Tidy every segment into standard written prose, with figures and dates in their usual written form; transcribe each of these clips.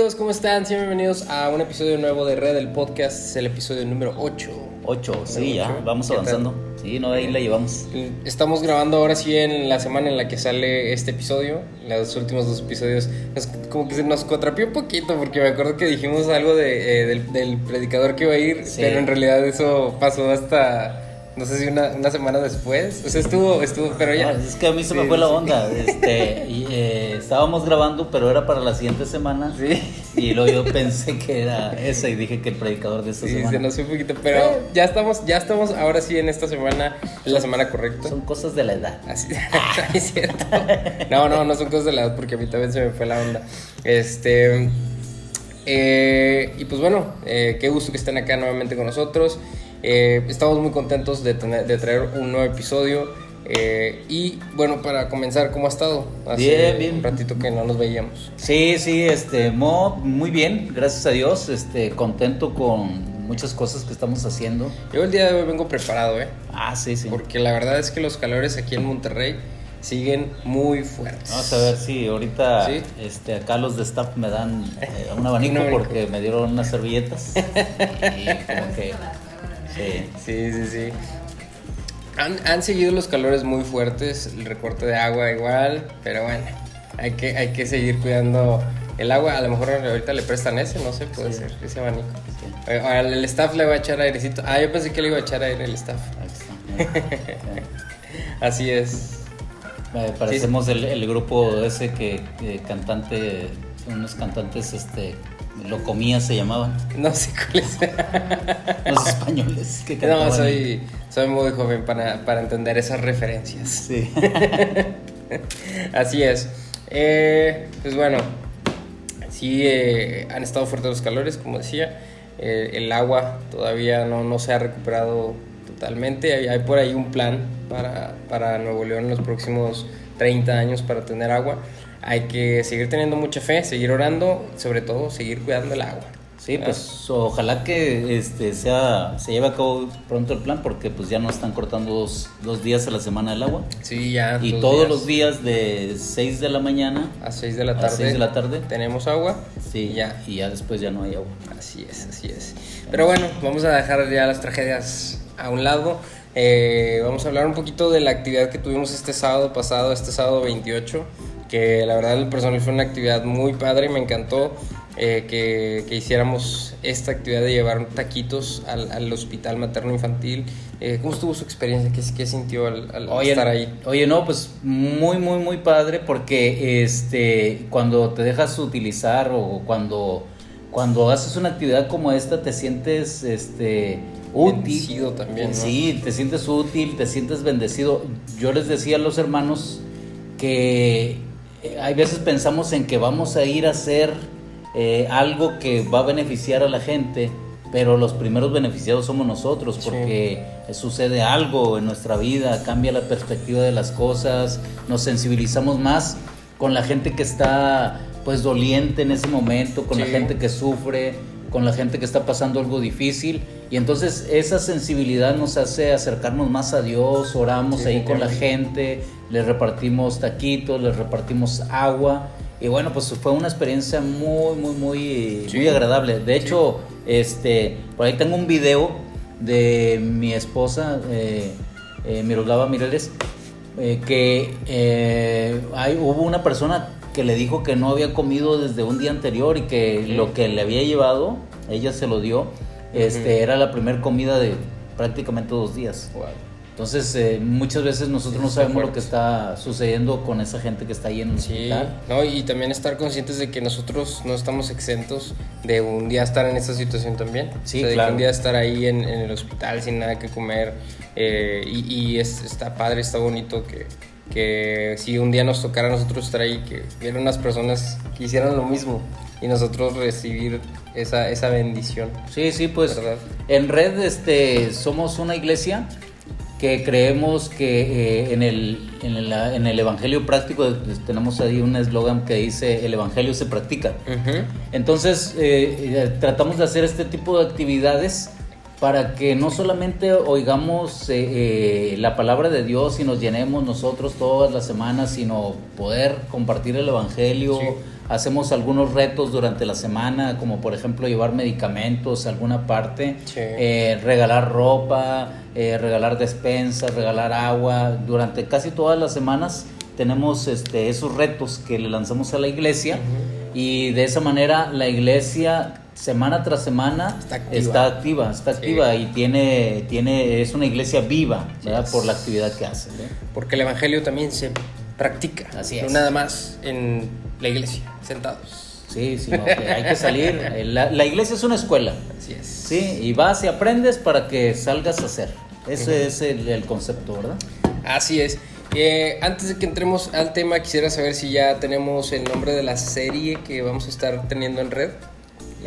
amigos? ¿Cómo están? Sean bienvenidos a un episodio nuevo de Red del Podcast. Es el episodio número 8. 8, sí, ya, vamos avanzando. Sí, no, ahí la llevamos. Estamos grabando ahora sí en la semana en la que sale este episodio. Los últimos dos episodios como que se nos contrapió un poquito, porque me acuerdo que dijimos algo del predicador que iba a ir, sí. Pero en realidad eso pasó hasta... no sé si una semana después. O sea, estuvo, pero ya. No, es que a mí se me fue la onda. Estábamos grabando, pero era para la siguiente semana. Sí. Y luego yo pensé que era esa y dije que el predicador de esta semana. Sí, se nos fue un poquito, pero ya estamos ahora sí en esta semana, es la semana correcta. Son cosas de la edad. Así es cierto. No son cosas de la edad, porque a mí también se me fue la onda. Y pues bueno, qué gusto que estén acá nuevamente con nosotros. Estamos muy contentos de traer un nuevo episodio. Y bueno, para comenzar, ¿cómo ha estado? Hace bien. Un ratito que no nos veíamos. Sí, muy bien, gracias a Dios. Contento con muchas cosas que estamos haciendo. Yo el día de hoy vengo preparado, Sí. Porque la verdad es que los calores aquí en Monterrey siguen muy fuertes. Vamos a ver si ahorita ¿sí? Acá los de staff me dan un abanico porque me dieron unas servilletas. Y como que... Sí. Han seguido los calores muy fuertes, el recorte de agua igual, pero bueno, hay que seguir cuidando el agua. A lo mejor ahorita le prestan ese, no sé, puede ser, ese abanico. Sí. El staff le va a echar airecito. Yo pensé que le iba a echar aire el staff. Así es. Parecemos el grupo ese que cantante, unos cantantes Lo Comía se llamaban. No sé cuáles. Los españoles que cantaban. No, soy muy joven para entender esas referencias. Sí. Así es. Pues bueno, sí, han estado fuertes los calores, como decía. El agua todavía no se ha recuperado totalmente. Hay por ahí un plan para Nuevo León en los próximos 30 años para tener agua. Hay que seguir teniendo mucha fe, seguir orando, sobre todo seguir cuidando el agua. Sí, pues ojalá que se lleve a cabo pronto el plan, porque pues ya no están cortando dos días a la semana el agua. Sí, ya. Y todos los días de 6 de la mañana a 6 de la tarde tenemos agua. Sí, y ya después ya no hay agua. Así es. Pero bueno, vamos a dejar ya las tragedias a un lado. Vamos a hablar un poquito de la actividad que tuvimos este sábado 28, que la verdad el personal fue una actividad muy padre, me encantó que hiciéramos esta actividad de llevar taquitos al hospital materno infantil. ¿Cómo estuvo su experiencia? ¿Qué sintió al estar ahí? Oye, no, pues muy padre, porque cuando te dejas utilizar o cuando haces una actividad como esta te sientes útil. Bendecido también, ¿no? Sí, te sientes útil, te sientes bendecido. Yo les decía a los hermanos que hay veces pensamos en que vamos a ir a hacer algo que va a beneficiar a la gente, pero los primeros beneficiados somos nosotros, porque sucede algo en nuestra vida, cambia la perspectiva de las cosas, nos sensibilizamos más con la gente que está pues doliente en ese momento, con la gente que sufre, con la gente que está pasando algo difícil, y entonces esa sensibilidad nos hace acercarnos más a Dios. Oramos ahí con la gente, les repartimos taquitos, les repartimos agua, y bueno, pues fue una experiencia muy agradable. De hecho, por ahí tengo un video de mi esposa, Miroslava Mireles, que hubo una persona que le dijo que no había comido desde un día anterior, y que lo que le había llevado, ella se lo dio, era la primera comida de prácticamente 2 días. Wow. Entonces, muchas veces nosotros no sabemos lo que está sucediendo con esa gente que está ahí en el hospital. No, y también estar conscientes de que nosotros no estamos exentos de un día estar en esta situación también. Sí, de claro. que un día estar ahí en el hospital sin nada que comer. Está padre, está bonito que si un día nos tocara a nosotros estar ahí, que hubieran unas personas que hicieran lo mismo y nosotros recibir esa bendición. Sí, pues ¿verdad? En Red somos una iglesia que creemos que en el evangelio práctico tenemos ahí un eslogan que dice: el evangelio se practica. Entonces tratamos de hacer este tipo de actividades para que no solamente oigamos la palabra de Dios y nos llenemos nosotros todas las semanas, sino poder compartir el evangelio, hacemos algunos retos durante la semana, como por ejemplo llevar medicamentos a alguna parte, Sí. Regalar ropa, regalar despensas, regalar agua. Durante casi todas las semanas tenemos esos retos que le lanzamos a la iglesia, y de esa manera la iglesia semana tras semana está activa, Sí. y es una iglesia viva, ¿verdad? Yes. Por la actividad que hace, ¿eh? Porque el evangelio también se practica. Así No es. nada más en la iglesia, sentados. Sí, sino que hay que salir. La iglesia es una escuela, Así es. sí, y vas y aprendes para que salgas a hacer. Ese es el concepto, ¿verdad? Así es. Antes de que entremos al tema, quisiera saber si ya tenemos el nombre de la serie que vamos a estar teniendo en red.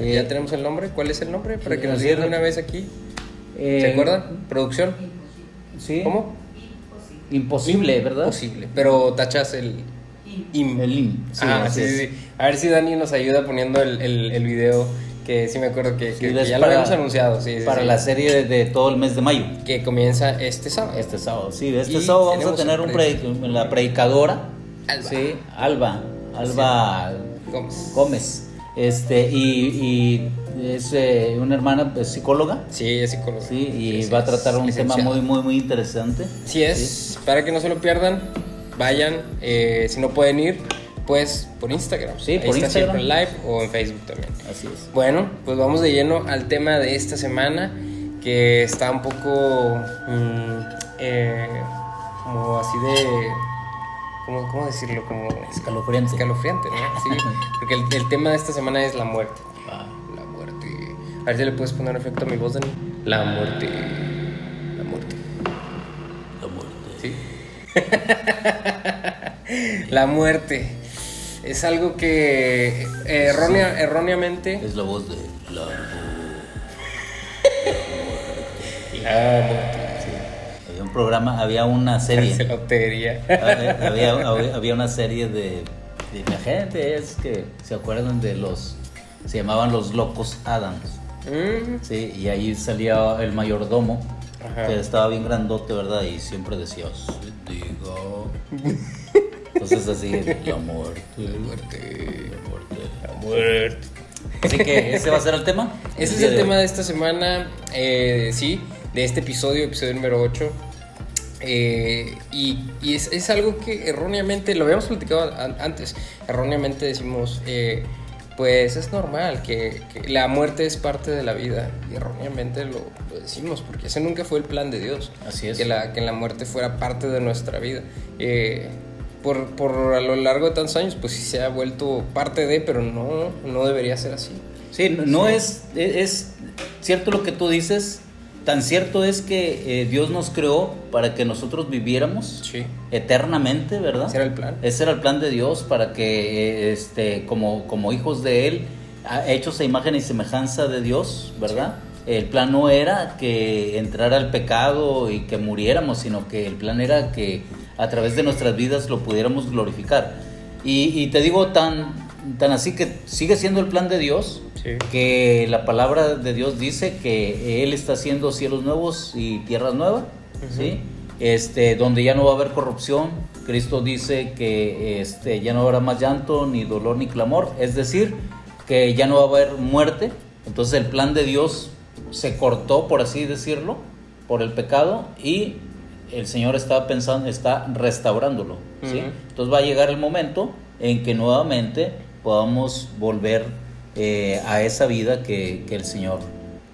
¿Ya tenemos el nombre? ¿Cuál es el nombre? Para que nos digan de una vez aquí. ¿Se acuerdan? ¿Producción? Sí. ¿Cómo? Imposible, ¿verdad? Posible. Pero tachas el im. El IM. Sí, así es. sí. A ver si Dani nos ayuda poniendo el video, que sí me acuerdo que Sí, ya lo habíamos anunciado. Sí, para sí. la serie de todo el mes de mayo. Que comienza este sábado. Este sábado, sí, Y sábado vamos a tenemos tener el la predicadora, Alba. sí, Alba Gómez. Gómez, y es una hermana psicóloga, Sí, es psicólogo. sí, y Sí, va a tratar un tema licenciada. muy interesante. Sí es, para que no se lo pierdan, vayan, si no pueden ir, pues por Instagram. Sí, Ahí por está Instagram. siempre en live o en Facebook también. Así es. Bueno, pues vamos de lleno al tema de esta semana, que está un poco como así de, ¿cómo decirlo? Como Escalofriante. escalofriante, ¿no? Sí, porque el tema de esta semana es la muerte. La muerte. A ver si le puedes poner efecto a mi voz, Dani. La muerte. La muerte. La muerte. ¿Sí? La muerte es algo que erróneamente Es la voz de la la muerte, Había un programa, había una serie. sí. lotería. había una serie de la gente, es que se acuerdan se llamaban los Locos Adams. Sí, y ahí salía el mayordomo, Ajá. que estaba bien grandote, ¿verdad? Y siempre decía, "Sí, digo". Entonces así, la muerte, La muerte. la muerte. La muerte. Así que ese va a ser el tema. Ese es día el de tema hoy. de esta semana, sí, de este episodio número 8. Y es algo que erróneamente, lo habíamos platicado antes, erróneamente decimos, pues es normal que la muerte es parte de la vida, y erróneamente lo decimos, porque ese nunca fue el plan de Dios. Así es. Que la muerte fuera parte de nuestra vida. Por a lo largo de tantos años, pues sí se ha vuelto parte de, pero no debería ser así. Sí, no es cierto lo que tú dices. Tan cierto es que Dios nos creó para que nosotros viviéramos Sí. eternamente, ¿verdad? Ese era el plan. Ese era el plan de Dios para que como hijos de Él, hechos a imagen y semejanza de Dios, ¿verdad? El plan no era que entrara el pecado y que muriéramos, sino que el plan era que a través de nuestras vidas lo pudiéramos glorificar. Y te digo tan así que sigue siendo el plan de Dios, Sí. que la palabra de Dios dice que Él está haciendo cielos nuevos y tierras nuevas, ¿sí? Donde ya no va a haber corrupción. Cristo dice que ya no habrá más llanto, ni dolor, ni clamor, es decir, que ya no va a haber muerte. Entonces el plan de Dios se cortó, por así decirlo, por el pecado, y el Señor está restaurándolo, ¿sí? Ujú. Entonces va a llegar el momento en que nuevamente podamos volver a esa vida que el Señor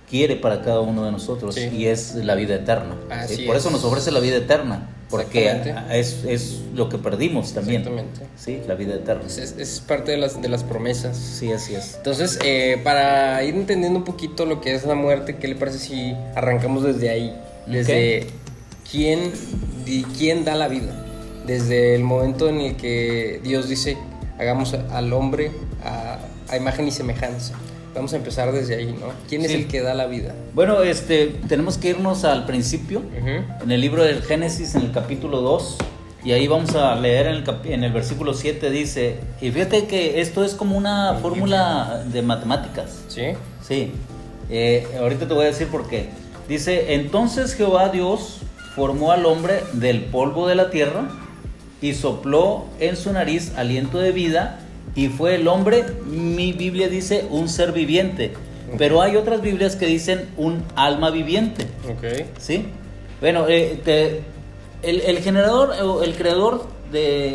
quiere para cada uno de nosotros, Sí. y es la vida eterna. Así ¿sí? Por eso es. nos ofrece la vida eterna, porque Exactamente. es lo que perdimos también. Exactamente. Sí, la vida eterna. Es parte de las promesas. Sí, así es. Entonces, para ir entendiendo un poquito lo que es la muerte, ¿qué le parece si arrancamos desde ahí? Desde quién da la vida. Desde el momento en el que Dios dice, hagamos al hombre a imagen y semejanza. Vamos a empezar desde ahí, ¿no? ¿Quién es Sí. el que da la vida? Bueno, tenemos que irnos al principio, Ujú. en el libro del Génesis, en el capítulo 2, y ahí vamos a leer en el versículo 7, dice, y fíjate que esto es como una fórmula de matemáticas. ¿Sí? Sí, ahorita te voy a decir por qué. Dice, entonces Jehová Dios formó al hombre del polvo de la tierra y sopló en su nariz aliento de vida, y fue el hombre, mi Biblia dice un ser viviente, pero hay otras Biblias que dicen un alma viviente. Ok. ¿Sí? Bueno, el generador o el creador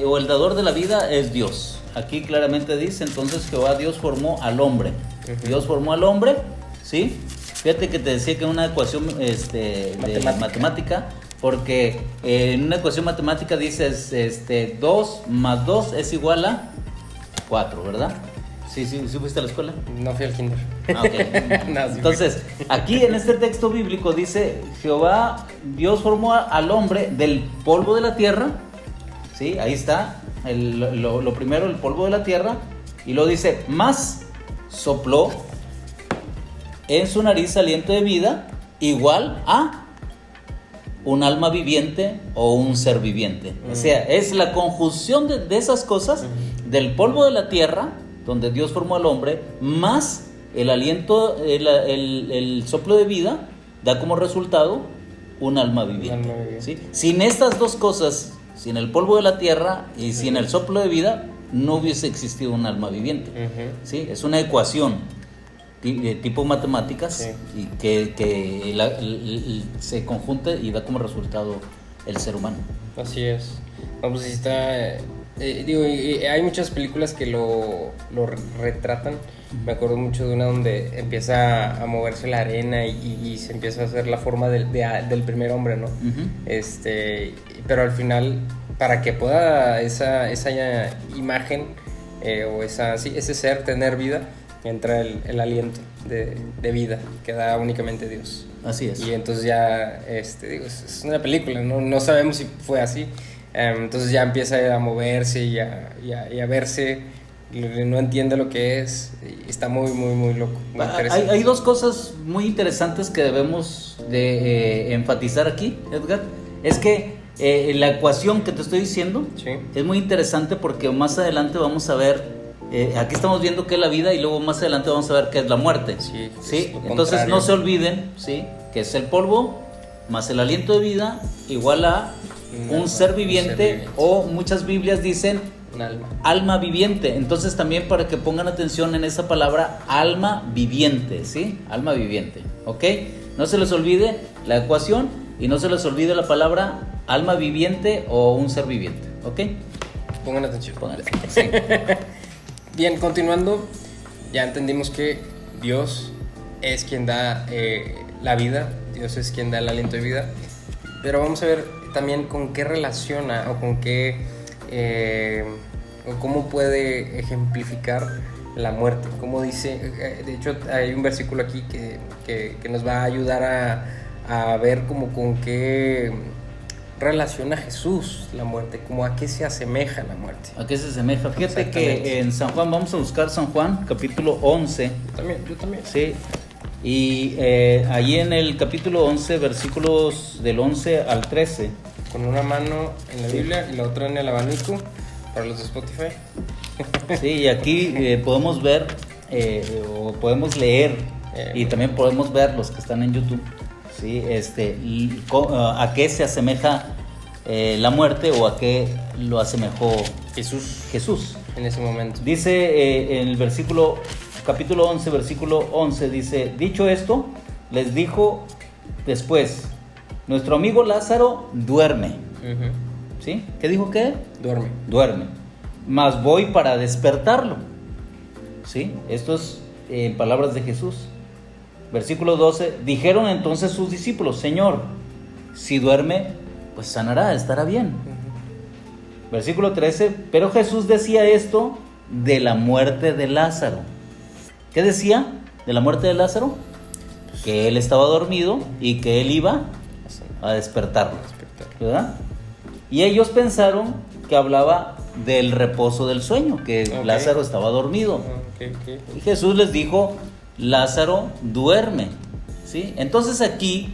o el dador de la vida es Dios. Aquí claramente dice, entonces Jehová Dios formó al hombre. Dios formó al hombre, ¿sí? Fíjate que te decía que una ecuación de matemática, porque en una ecuación matemática dices 2 más 2 es igual a 4, ¿verdad? Sí, fuiste a la escuela. No fui al kinder. Ah, ok. No, sí Entonces, aquí en este texto bíblico dice, Jehová Dios formó al hombre del polvo de la tierra, ¿sí? Ahí está, lo primero, el polvo de la tierra, y luego dice, más sopló en su nariz aliento de vida, igual a un alma viviente o un ser viviente. O sea, es la conjunción de esas cosas, del polvo de la tierra, donde Dios formó al hombre, más el aliento, el soplo de vida, da como resultado un alma viviente. ¿Sí? Sin estas dos cosas, sin el polvo de la tierra y sin el soplo de vida, no hubiese existido un alma viviente. ¿Sí? Es una ecuación tipo matemáticas, sí, y que se conjunta y da como resultado el ser humano. Así es. Vamos, si está... hay muchas películas que lo retratan. Me acuerdo mucho de una donde empieza a moverse la arena y se empieza a hacer la forma del primer hombre, ¿no? Pero al final, para que pueda esa imagen o ese ser tener vida, entra el aliento de vida que da únicamente Dios. Así es. Y entonces ya, es una película, no sabemos si fue así. Entonces ya empieza a moverse y a verse, no entiende lo que es, y está muy, muy, muy loco. Muy hay dos cosas muy interesantes que debemos de enfatizar aquí, Edgar. Es que la ecuación que te estoy diciendo, sí, es muy interesante porque más adelante vamos a ver, aquí estamos viendo qué es la vida y luego más adelante vamos a ver qué es la muerte. Sí, ¿sí? Entonces no se olviden, ¿sí?, que es el polvo más el aliento de vida igual a un ser viviente, o muchas Biblias dicen un alma viviente. Entonces también para que pongan atención en esa palabra alma viviente, ¿sí? Alma viviente, ¿ok? No se les olvide la ecuación y no se les olvide la palabra alma viviente o un ser viviente, ¿ok? Pongan atención. Sí. Bien, continuando, ya entendimos que Dios es quien da la vida, Dios es quien da el aliento de vida, pero vamos a ver también con qué relaciona o con qué o cómo puede ejemplificar la muerte. Como dice, de hecho hay un versículo aquí que nos va a ayudar a ver como con qué relaciona Jesús la muerte, como a qué se asemeja la muerte. ¿A qué se asemeja? Fíjate que en San Juan, vamos a buscar San Juan, capítulo 11. Yo también. Sí. Y allí en el capítulo 11, versículos del 11 al 13. Con una mano en la Biblia y la otra en el abanico para los de Spotify. Sí, y aquí podemos ver o podemos leer y también podemos ver los que están en YouTube, ¿sí? A qué se asemeja la muerte o a qué lo asemejó Jesús en ese momento. Dice en el capítulo 11, versículo 11, dice: dicho esto, les dijo después: nuestro amigo Lázaro duerme. ¿Sí? ¿Qué dijo que? Duerme. Mas voy para despertarlo. ¿Sí? Esto es en palabras de Jesús. Versículo 12: dijeron entonces sus discípulos: Señor, si duerme, pues sanará, estará bien. Versículo 13: pero Jesús decía esto de la muerte de Lázaro. ¿Qué decía de la muerte de Lázaro? Que él estaba dormido y que él iba a despertarlo, ¿verdad? Y ellos pensaron que hablaba del reposo del sueño, que Lázaro estaba dormido. Y Jesús les dijo: Lázaro duerme, ¿sí? Entonces aquí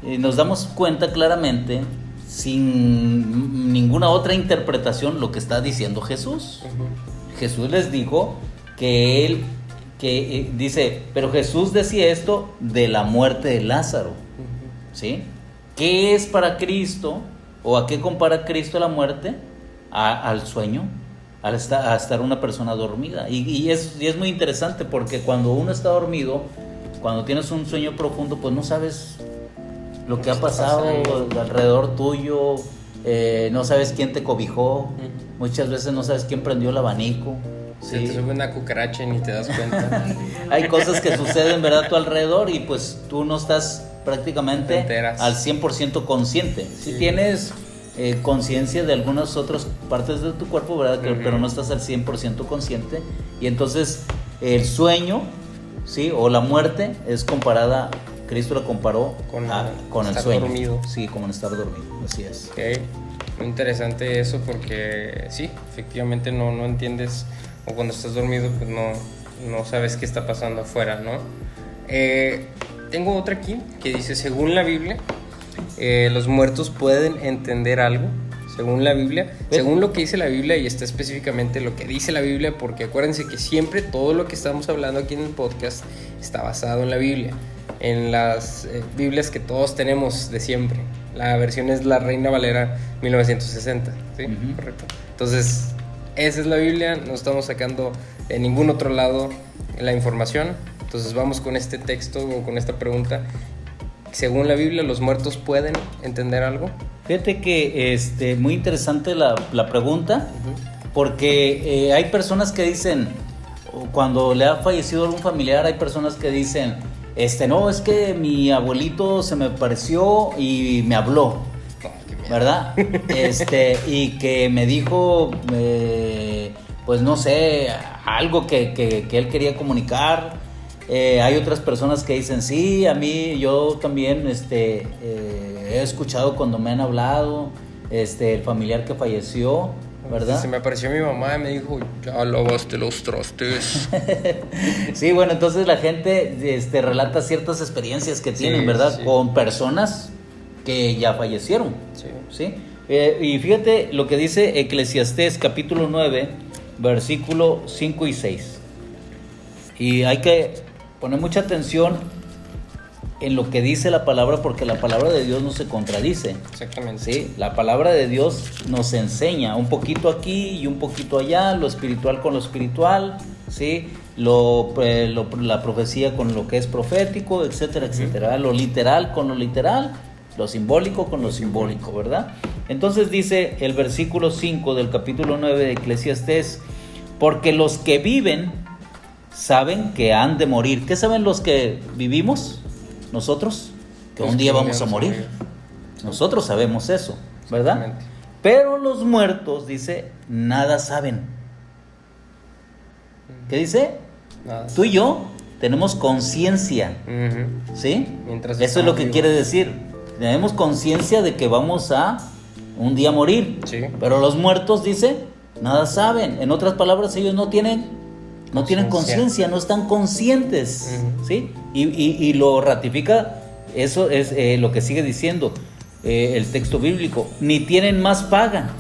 nos damos cuenta claramente, sin ninguna otra interpretación, lo que está diciendo Jesús. Jesús les dijo que dice, pero Jesús decía esto de la muerte de Lázaro, ¿sí? ¿Qué es para Cristo o a qué compara Cristo la muerte? Al sueño, a estar una persona dormida. Y es muy interesante porque cuando uno está dormido, cuando tienes un sueño profundo, pues no sabes lo que ha pasado alrededor tuyo, no sabes quién te cobijó, muchas veces no sabes quién prendió el abanico. Se te sube una cucaracha y ni te das cuenta. Hay cosas que suceden, ¿verdad?, a tu alrededor, y pues tú no estás prácticamente al 100% consciente. Sí tienes conciencia de algunas otras partes de tu cuerpo, ¿verdad? Pero no estás al 100% consciente, y entonces el sueño, ¿sí?, o la muerte es comparada, Cristo la comparó con el sueño. Dormido. Sí, como en estar dormido, así es. Okay. Muy interesante eso, porque sí, efectivamente no entiendes, o cuando estás dormido pues no sabes qué está pasando afuera, ¿no? Tengo otra aquí que dice, según la Biblia, los muertos pueden entender algo. Según la Biblia, según lo que dice la Biblia, y está específicamente lo que dice la Biblia, porque acuérdense que siempre todo lo que estamos hablando aquí en el podcast está basado en la Biblia, en las Biblias que todos tenemos de siempre. La versión es la Reina Valera 1960, ¿sí? Correcto. Entonces, esa es la Biblia, no estamos sacando de ningún otro lado la información. Entonces vamos con este texto o con esta pregunta. Según la Biblia, ¿los muertos pueden entender algo? Fíjate que muy interesante la pregunta, porque hay personas que dicen, cuando le ha fallecido algún familiar, hay personas que dicen, no, es que mi abuelito se me apareció y me habló, ¿verdad? Y que me dijo, pues no sé, algo que él quería comunicar. Hay otras personas que dicen, sí, a mí, yo también he escuchado cuando me han hablado, el familiar que falleció, ¿verdad? Se me apareció mi mamá y me dijo, ya lavaste los trastes. Sí, bueno, entonces la gente relata ciertas experiencias que tienen, ¿verdad? Sí. Con personas que ya fallecieron. Sí. Y fíjate lo que dice Eclesiastés capítulo 9, versículo 5 y 6. Y hay que poner mucha atención en lo que dice la palabra, porque la palabra de Dios no se contradice. Exactamente. ¿Sí? La palabra de Dios nos enseña un poquito aquí y un poquito allá, lo espiritual con lo espiritual, ¿sí? La profecía con lo que es profético, etcétera, etcétera. Lo literal con lo literal, lo simbólico con lo simbólico, ¿verdad? Entonces dice el versículo 5 del capítulo 9 de Eclesiastés, porque los que viven saben que han de morir. ¿Qué saben los que vivimos? Nosotros, que un día vamos a morir. Nosotros sabemos eso, ¿verdad? Pero los muertos, dice, nada saben. ¿Qué dice? Nada. Tú y yo tenemos conciencia, ¿sí? Eso es lo que quiere decir. Tenemos conciencia de que vamos a un día morir. Sí. Pero los muertos, dice, nada saben. En otras palabras, ellos no tienen conciencia, no están conscientes, ¿sí? Y lo ratifica, eso es lo que sigue diciendo el texto bíblico, ni tienen más paga,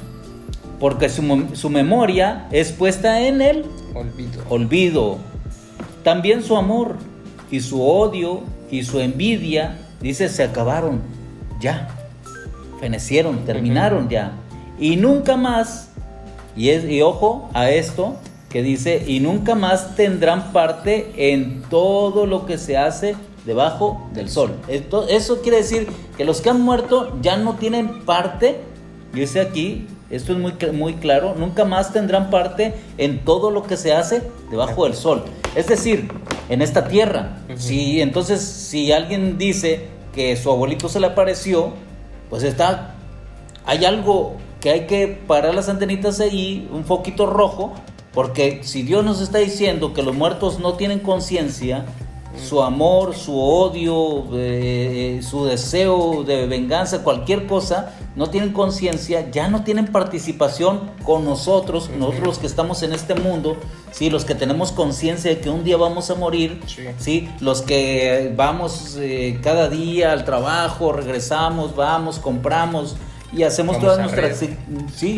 porque su memoria es puesta en el olvido. También su amor y su odio y su envidia, dice, se acabaron, ya, fenecieron, terminaron ya, y nunca más, y ojo a esto, que dice, y nunca más tendrán parte en todo lo que se hace debajo del sol. Eso quiere decir que los que han muerto ya no tienen parte, dice aquí, esto es muy, muy claro, nunca más tendrán parte en todo lo que se hace debajo del sol. Es decir, en esta tierra. Entonces, si alguien dice que su abuelito se le apareció, pues hay algo que hay que parar las antenitas ahí, un foquito rojo. Porque si Dios nos está diciendo que los muertos no tienen conciencia, su amor, su odio, su deseo de venganza, cualquier cosa, no tienen conciencia, ya no tienen participación con nosotros los que estamos en este mundo, ¿sí? Los que tenemos conciencia de que un día vamos a morir, ¿sí? Los que vamos cada día al trabajo, regresamos, vamos, compramos y hacemos todas nuestras,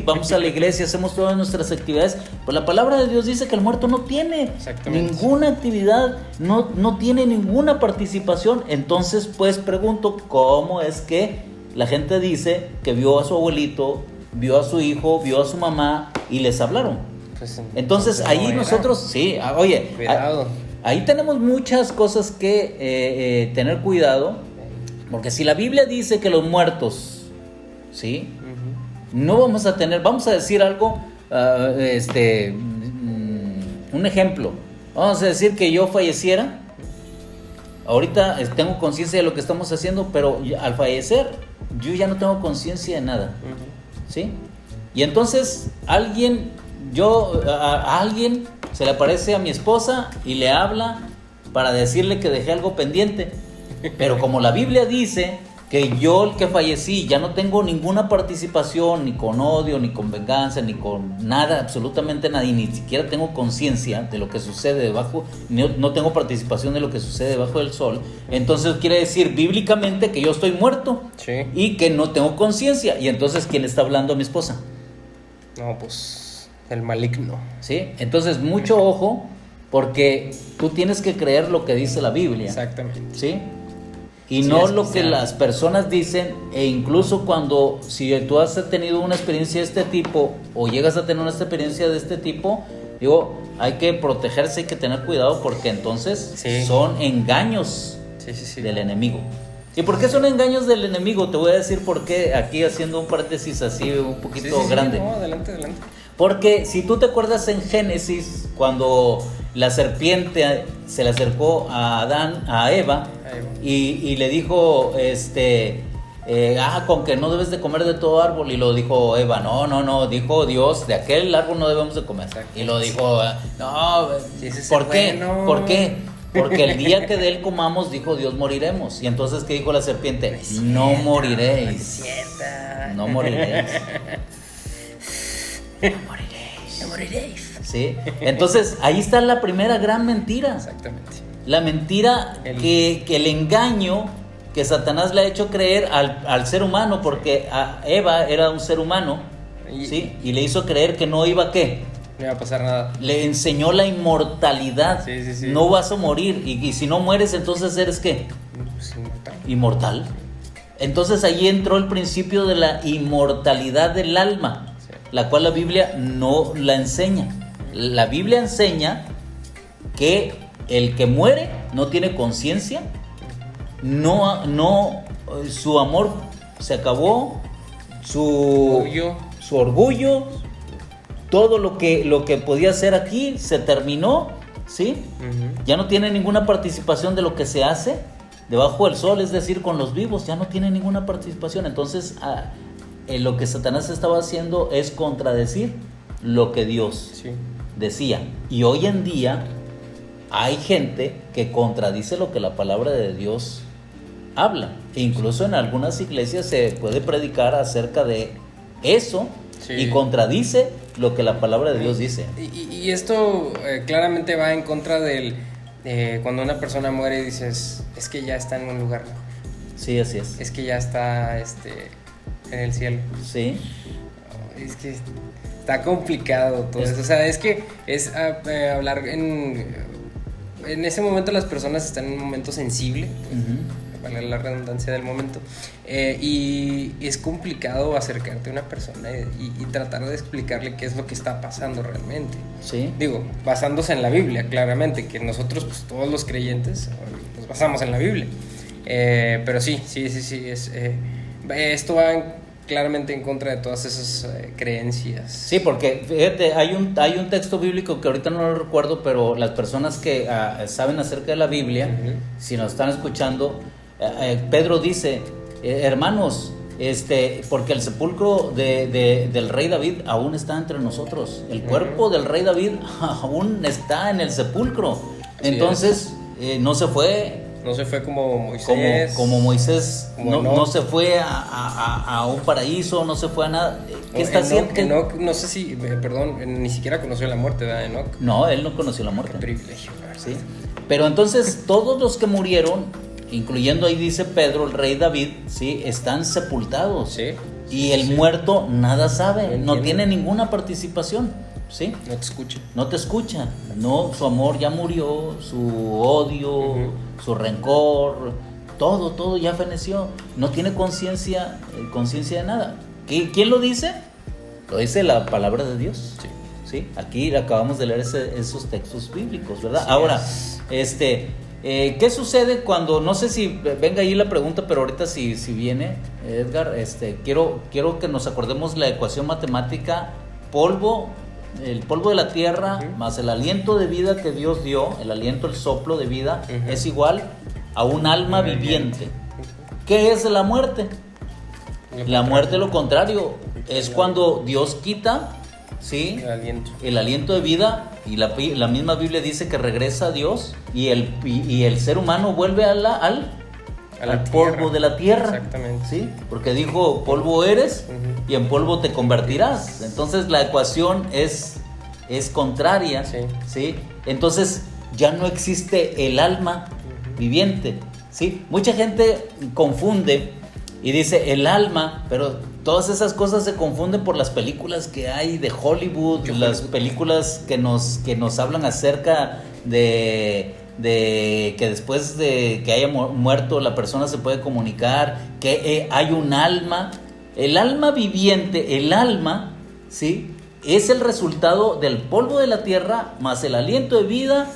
vamos a la iglesia, hacemos todas nuestras actividades, pues la palabra de Dios dice que el muerto no tiene ninguna actividad, no tiene ninguna participación. Entonces pues pregunto, ¿cómo es que la gente dice que vio a su abuelito, vio a su hijo, vio a su mamá y les hablaron? Pues, entonces ahí no nosotros, sí, oye, cuidado. Ahí tenemos muchas cosas que tener cuidado, porque si la Biblia dice que los muertos, ¿sí? No vamos a tener, vamos a decir algo, un ejemplo, vamos a decir que yo falleciera, ahorita tengo conciencia de lo que estamos haciendo, pero al fallecer yo ya no tengo conciencia de nada, ¿sí? Y entonces a alguien se le aparece a mi esposa y le habla para decirle que dejé algo pendiente, pero como la Biblia dice que yo, el que fallecí, ya no tengo ninguna participación, ni con odio, ni con venganza, ni con nada, absolutamente nada, y ni siquiera tengo conciencia de lo que sucede debajo, no tengo participación de lo que sucede debajo del sol, entonces quiere decir bíblicamente que yo estoy muerto, sí, y que no tengo conciencia. Y entonces, ¿quién está hablando? Mi esposa. No, pues el maligno. ¿Sí? Entonces, mucho ojo, porque tú tienes que creer lo que dice la Biblia. Exactamente. ¿Sí? Y Sí, no es lo que las personas dicen, e incluso si tú has tenido una experiencia de este tipo, o llegas a tener una experiencia de este tipo, digo, hay que protegerse, hay que tener cuidado, porque entonces sí, son engaños del enemigo. ¿Y por qué son engaños del enemigo? Te voy a decir por qué, aquí haciendo un paréntesis así un poquito grande. No, adelante. Porque si tú te acuerdas en Génesis, cuando la serpiente se le acercó a Eva, y le dijo, con que no debes de comer de todo árbol, y lo dijo Eva, no, dijo Dios, de aquel árbol no debemos de comer. Exacto. Y lo dijo, no, ¿por qué? Bueno. ¿Por qué? Porque el día que de él comamos, dijo Dios, moriremos. Y entonces, ¿qué dijo la serpiente? No moriréis. No moriréis. No moriréis. ¿Sí? Entonces, ahí está la primera gran mentira. Exactamente. La mentira que el engaño que Satanás le ha hecho creer al ser humano, porque a Eva era un ser humano, ¿sí? Y le hizo creer que no iba a ¿qué? No iba a pasar nada. Le enseñó la inmortalidad. Sí. No vas a morir. Y si no mueres, entonces ¿eres qué? Pues inmortal. Entonces ahí entró el principio de la inmortalidad del alma, la cual la Biblia no la enseña. La Biblia enseña que el que muere no tiene conciencia, su amor se acabó, su orgullo, todo lo que podía hacer aquí se terminó, ¿sí? Ya no tiene ninguna participación de lo que se hace debajo del sol, es decir, con los vivos, ya no tiene ninguna participación. Entonces, lo que Satanás estaba haciendo es contradecir lo que Dios decía. Y hoy en día hay gente que contradice lo que la palabra de Dios habla. E incluso en algunas iglesias se puede predicar acerca de eso y contradice lo que la palabra de Dios dice. Y esto claramente va en contra del cuando una persona muere y dices, es que ya está en un lugar mejor. Sí, así es. Es que ya está en el cielo. Sí. Es que está complicado todo eso. O sea, es que es hablar en ese momento las personas están en un momento sensible, vale la redundancia del momento, y es complicado acercarte a una persona y tratar de explicarle qué es lo que está pasando realmente. Sí. Digo, basándose en la Biblia, claramente, que nosotros, pues todos los creyentes, nos basamos en la Biblia. Pero sí, esto va claramente en contra de todas esas creencias. Sí, porque fíjate, hay un texto bíblico que ahorita no lo recuerdo, pero las personas que saben acerca de la Biblia, si nos están escuchando, Pedro dice, hermanos, porque el sepulcro del rey David aún está entre nosotros, el cuerpo del rey David aún está en el sepulcro. Entonces no se fue. No se fue como Moisés. Como Moisés, no se fue a un paraíso, no se fue a nada. ¿Qué está haciendo? Enoch, no sé si, ni siquiera conoció la muerte, ¿verdad, Enoch? No, él no conoció la muerte. Qué privilegio, ¿verdad? Sí. Pero entonces todos los que murieron, incluyendo ahí dice Pedro, el rey David, ¿sí? Están sepultados. Sí. Y el muerto nada sabe, no tiene ninguna participación. ¿Sí? No te escucha. No, su amor ya murió, su odio, su rencor, todo ya feneció. No tiene conciencia de nada. ¿Quién lo dice? Lo dice la palabra de Dios. ¿sí? Aquí acabamos de leer esos textos bíblicos, ¿verdad? Sí, ahora, ¿qué sucede cuando, no sé si venga ahí la pregunta, pero ahorita si viene, Edgar, quiero que nos acordemos la ecuación matemática: el polvo de la tierra más el aliento de vida que Dios dio, el aliento, el soplo de vida, es igual a un alma viviente. ¿Qué es la muerte? La muerte, lo contrario, es cuando Dios quita, ¿sí?, el aliento de vida, y la misma Biblia dice que regresa a Dios, y el ser humano vuelve al polvo de la tierra. Exactamente. ¿Sí? Porque dijo: polvo eres y en polvo te convertirás. Entonces la ecuación es contraria. Sí. ¿Sí? Entonces ya no existe el alma viviente. ¿Sí? Mucha gente confunde y dice el alma, pero todas esas cosas se confunden por las películas que hay de Hollywood, las películas que nos hablan acerca de que después de que haya muerto la persona se puede comunicar, que hay un alma. El alma viviente, el alma, ¿sí?, es el resultado del polvo de la tierra más el aliento de vida.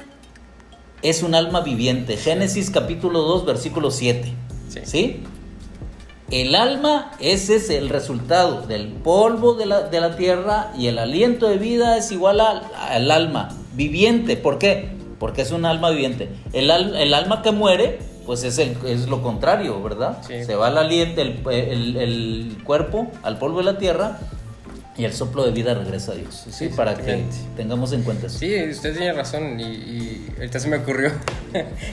Es un alma viviente. Génesis capítulo 2 versículo 7. ¿Sí? El alma, ese es el resultado del polvo de la tierra, y el aliento de vida es igual al alma viviente. ¿Por qué? Porque es un alma viviente. El alma que muere, pues es lo contrario, ¿verdad? Sí. Se va el aliento, el cuerpo al polvo de la tierra, y el soplo de vida regresa a Dios. ¿Sí? Para que tengamos en cuenta eso. Sí, usted tiene razón, y ahorita se me ocurrió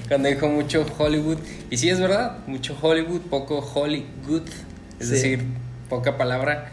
cuando dijo mucho Hollywood. Y sí, es verdad, mucho Hollywood, poco Hollywood, es decir, poca palabra.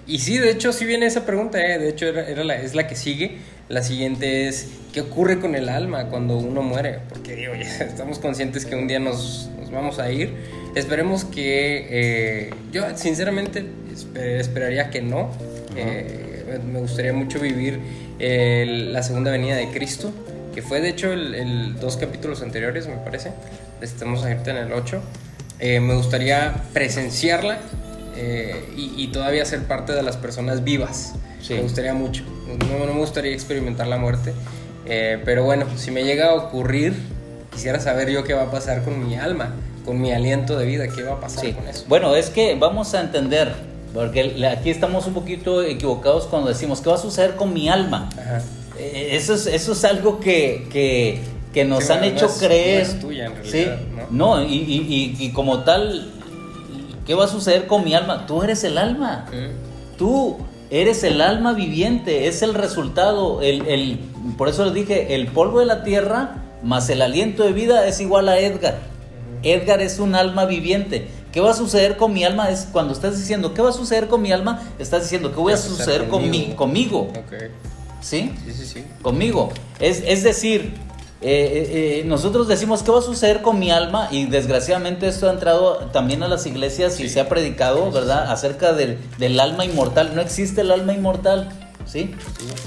Y sí, de hecho, sí viene esa pregunta, de hecho es la que sigue. La siguiente es: ¿qué ocurre con el alma cuando uno muere? Porque digo, ya estamos conscientes que un día nos vamos a ir. Esperemos que yo sinceramente esperaría que no. Me gustaría mucho vivir la segunda venida de Cristo, que fue de hecho el 2 capítulos anteriores, me parece. Estamos ahorita en el 8. Me gustaría presenciarla y todavía ser parte de las personas vivas. Sí. Me gustaría mucho. No me gustaría experimentar la muerte, pero bueno, si me llega a ocurrir, quisiera saber yo qué va a pasar con mi alma, con mi aliento de vida. ¿Qué va a pasar con eso? Bueno, es que vamos a entender, porque aquí estamos un poquito equivocados cuando decimos ¿qué va a suceder con mi alma? Ajá. Eso es algo que nos han hecho creer. No es tuya en realidad, ¿sí? No, y como tal, ¿qué va a suceder con mi alma? Tú eres el alma. Tú eres el alma viviente, es el resultado. Por eso les dije, el polvo de la tierra más el aliento de vida es igual a Edgar. Edgar es un alma viviente. ¿Qué va a suceder con mi alma? Es cuando estás diciendo ¿qué va a suceder con mi alma? Estás diciendo ¿qué voy a suceder conmigo? Okay. ¿Sí? Sí. Conmigo. Es decir, nosotros decimos ¿qué va a suceder con mi alma? Y desgraciadamente esto ha entrado también a las iglesias y se ha predicado, ¿verdad?, acerca del alma inmortal. No existe el alma inmortal. ¿Sí?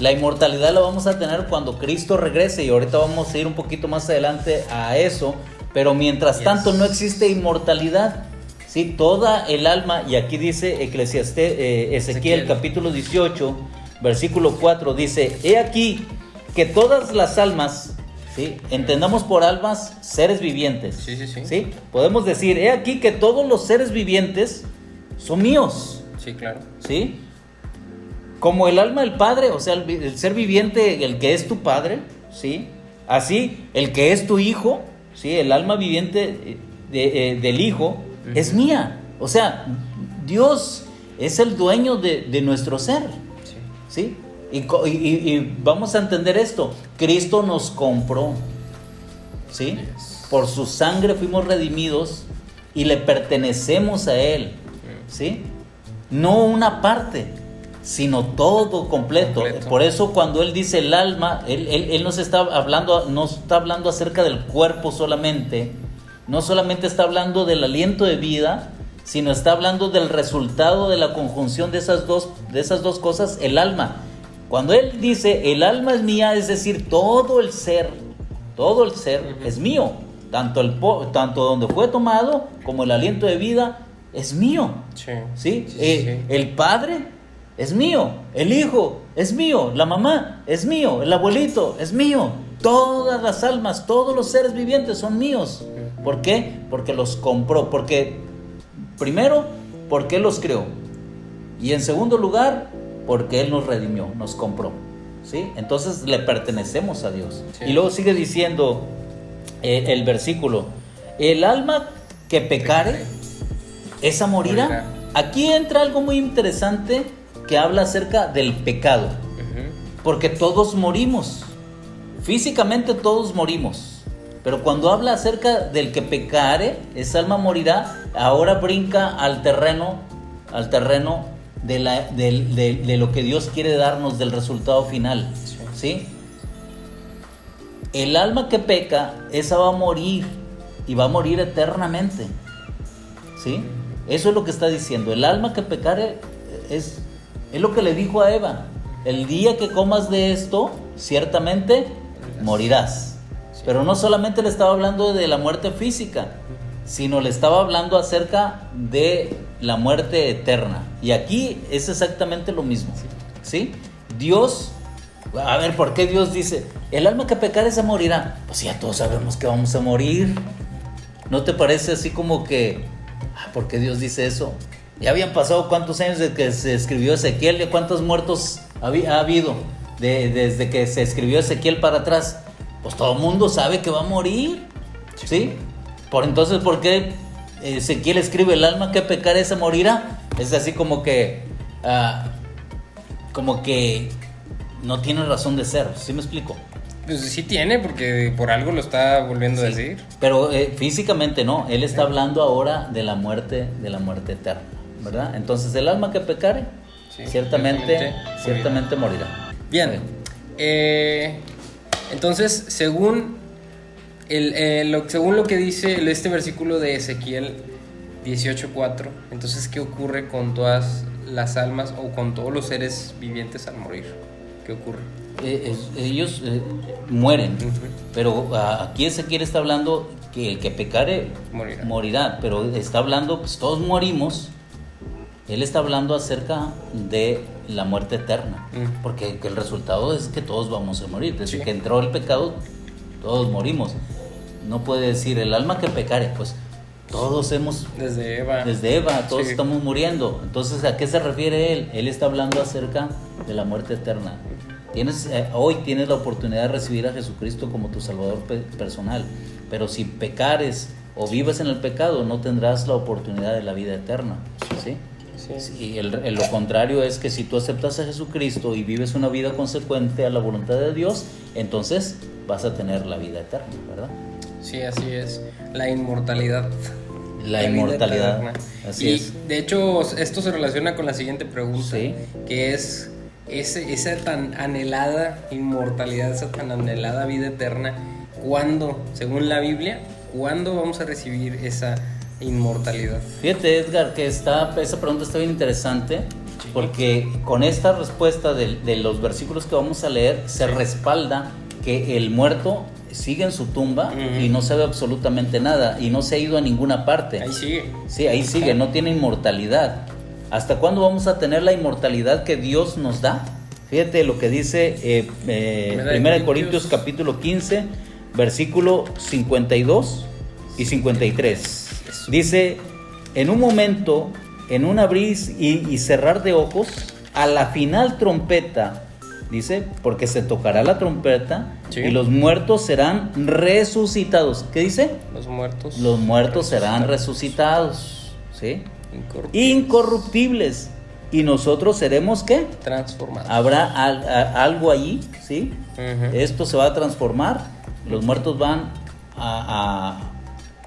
La inmortalidad la vamos a tener cuando Cristo regrese, y ahorita vamos a ir un poquito más adelante a eso, pero mientras tanto no existe inmortalidad. ¿Sí? Toda el alma, y aquí dice Ezequiel capítulo 18 versículo 4, dice: he aquí que todas las almas, ¿sí?, entendamos por almas seres vivientes. ¿Sí? Podemos decir: he aquí que todos los seres vivientes son míos. Sí, claro. ¿Sí? Como el alma del Padre, o sea, el ser viviente, el que es tu Padre, ¿sí? Así, el que es tu Hijo, ¿sí?, el alma viviente del Hijo, es mía. O sea, Dios es el dueño de nuestro ser. ¿Sí? Y vamos a entender esto: Cristo nos compró, ¿sí? Por su sangre fuimos redimidos y le pertenecemos a Él, ¿sí? No una parte, sino todo completo. Por eso cuando Él dice el alma, Él no está hablando acerca del cuerpo solamente, no solamente está hablando del aliento de vida, sino está hablando del resultado de la conjunción de esas dos cosas, el alma. Cuando Él dice el alma es mía, es decir, todo el ser es mío, tanto donde fue tomado como el aliento de vida es mío. ¿Sí? El Padre es mío, el hijo es mío, la mamá es mío, el abuelito es mío, todas las almas, todos los seres vivientes son míos. ¿Por qué? Porque los compró, primero, porque Él los creó, y en segundo lugar, porque Él nos redimió, nos compró, ¿sí? Entonces le pertenecemos a Dios. Sí. Y luego sigue diciendo el versículo, el alma que pecare, esa morirá. Aquí entra algo muy interesante que habla acerca del pecado, porque todos morimos, físicamente todos morimos, pero cuando habla acerca del que pecare, esa alma morirá, ahora brinca al terreno de lo que Dios quiere darnos, del resultado final, ¿sí? El alma que peca, esa va a morir, y va a morir eternamente, ¿sí? Eso es lo que está diciendo. El alma que pecare es lo que le dijo a Eva: el día que comas de esto, ciertamente morirás. Pero no solamente le estaba hablando de la muerte física, sino le estaba hablando acerca de la muerte eterna. Y aquí es exactamente lo mismo, ¿sí? Dios, a ver, ¿por qué Dios dice, el alma que pecare esa morirá? Pues ya todos sabemos que vamos a morir. ¿No te parece así como que, ¿por qué Dios dice eso? Ya habían pasado cuántos años desde que se escribió Ezequiel, y cuántos muertos ha habido desde que se escribió Ezequiel para atrás. Pues todo el mundo sabe que va a morir, ¿sí? Entonces, ¿por qué Ezequiel escribe el alma que pecare esa morirá? Es así como que no tiene razón de ser, ¿sí me explico? Pues sí tiene, porque por algo lo está volviendo a decir. Pero físicamente no, él está hablando ahora de la muerte eterna, ¿verdad? Entonces el alma que pecare, ciertamente morirá. Bien, entonces según lo que dice este versículo de Ezequiel 18:4, entonces ¿qué ocurre con todas las almas o con todos los seres vivientes al morir? ¿Qué ocurre? Ellos mueren, pero aquí Ezequiel está hablando que el que pecare morirá, pero está hablando, pues todos morimos. Él está hablando acerca de la muerte eterna, porque el resultado es que todos vamos a morir. Desde que entró el pecado, todos morimos. No puede decir el alma que pecare, pues todos hemos... Desde Eva, todos estamos muriendo. Entonces, ¿a qué se refiere él? Él está hablando acerca de la muerte eterna. Hoy tienes la oportunidad de recibir a Jesucristo como tu Salvador personal, pero si pecares o vives en el pecado, no tendrás la oportunidad de la vida eterna, ¿sí? Sí. Y lo contrario es que si tú aceptas a Jesucristo y vives una vida consecuente a la voluntad de Dios, entonces vas a tener la vida eterna, ¿verdad? Sí, así es. La inmortalidad. La inmortalidad. Así es. De hecho, esto se relaciona con la siguiente pregunta, que es esa tan anhelada inmortalidad, esa tan anhelada vida eterna. ¿Cuándo, según la Biblia, cuándo vamos a recibir esa inmortalidad? Fíjate, Edgar, que esa pregunta está bien interesante, porque con esta respuesta de los versículos que vamos a leer se respalda que el muerto sigue en su tumba y no sabe absolutamente nada y no se ha ido a ninguna parte. Ahí sigue. Sí, ahí sigue, no tiene inmortalidad. ¿Hasta cuándo vamos a tener la inmortalidad que Dios nos da? Fíjate lo que dice 1 Corintios capítulo 15, versículo 52 y 53. Dice, en un momento, en un abrir y cerrar de ojos, a la final trompeta, dice, porque se tocará la trompeta y los muertos serán resucitados. ¿Qué dice? Los muertos serán resucitados, ¿sí? Incorruptibles. Y nosotros seremos, ¿qué? Transformados. Habrá algo allí, ¿sí? Esto se va a transformar. Los muertos van a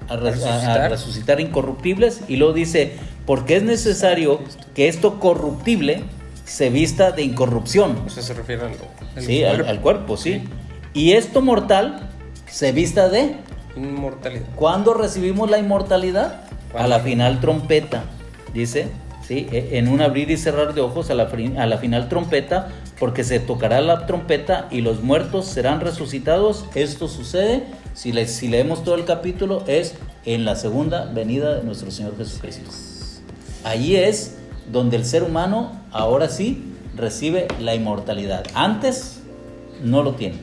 resucitar incorruptibles. Y luego dice, porque es necesario que esto corruptible se vista de incorrupción. O sea, se refiere al cuerpo, sí. Y esto mortal se vista de inmortalidad. ¿Cuándo recibimos la inmortalidad? A la final trompeta, dice, ¿sí? En un abrir y cerrar de ojos a la final trompeta, porque se tocará la trompeta y los muertos serán resucitados. Esto sucede, si leemos todo el capítulo, es en la segunda venida de nuestro Señor Jesucristo. Allí es donde el ser humano ahora sí recibe la inmortalidad. Antes no lo tiene.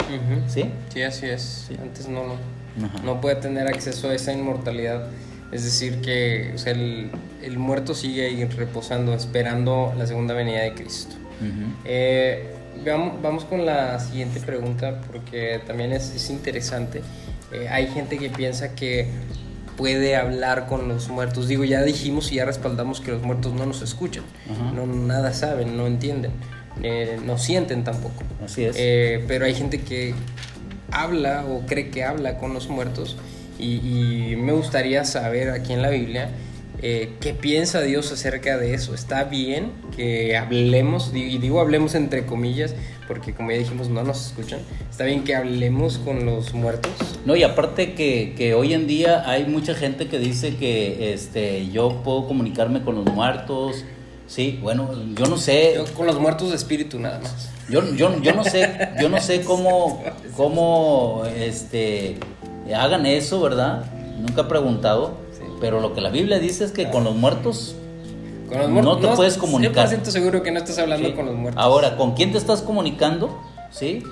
¿Sí? Sí, así es. Sí. Antes no puede tener acceso a esa inmortalidad. Es decir, que o sea, el muerto sigue ahí reposando, esperando la segunda venida de Cristo. Vamos con la siguiente pregunta, porque también es interesante. Hay gente que piensa que puede hablar con los muertos. Digo, ya dijimos y ya respaldamos que los muertos no nos escuchan, no nada saben, no entienden, no sienten tampoco. Así es. Pero hay gente que habla o cree que habla con los muertos, y me gustaría saber aquí en la Biblia qué piensa Dios acerca de eso. ¿Está bien que hablemos? Y digo hablemos entre comillas, porque como ya dijimos no nos escuchan. ¿Está bien que hablemos con los muertos? No, y aparte que hoy en día hay mucha gente que dice que yo puedo comunicarme con los muertos. Sí, bueno, yo no sé. Yo con los muertos de espíritu nada más. Yo no sé cómo hagan eso, ¿verdad? Nunca he preguntado. Sí. Pero lo que la Biblia dice es que con los muertos no te puedes comunicar. 100% seguro que no estás hablando, sí, con los muertos. Ahora, ¿con quién te estás comunicando? ¿Sí?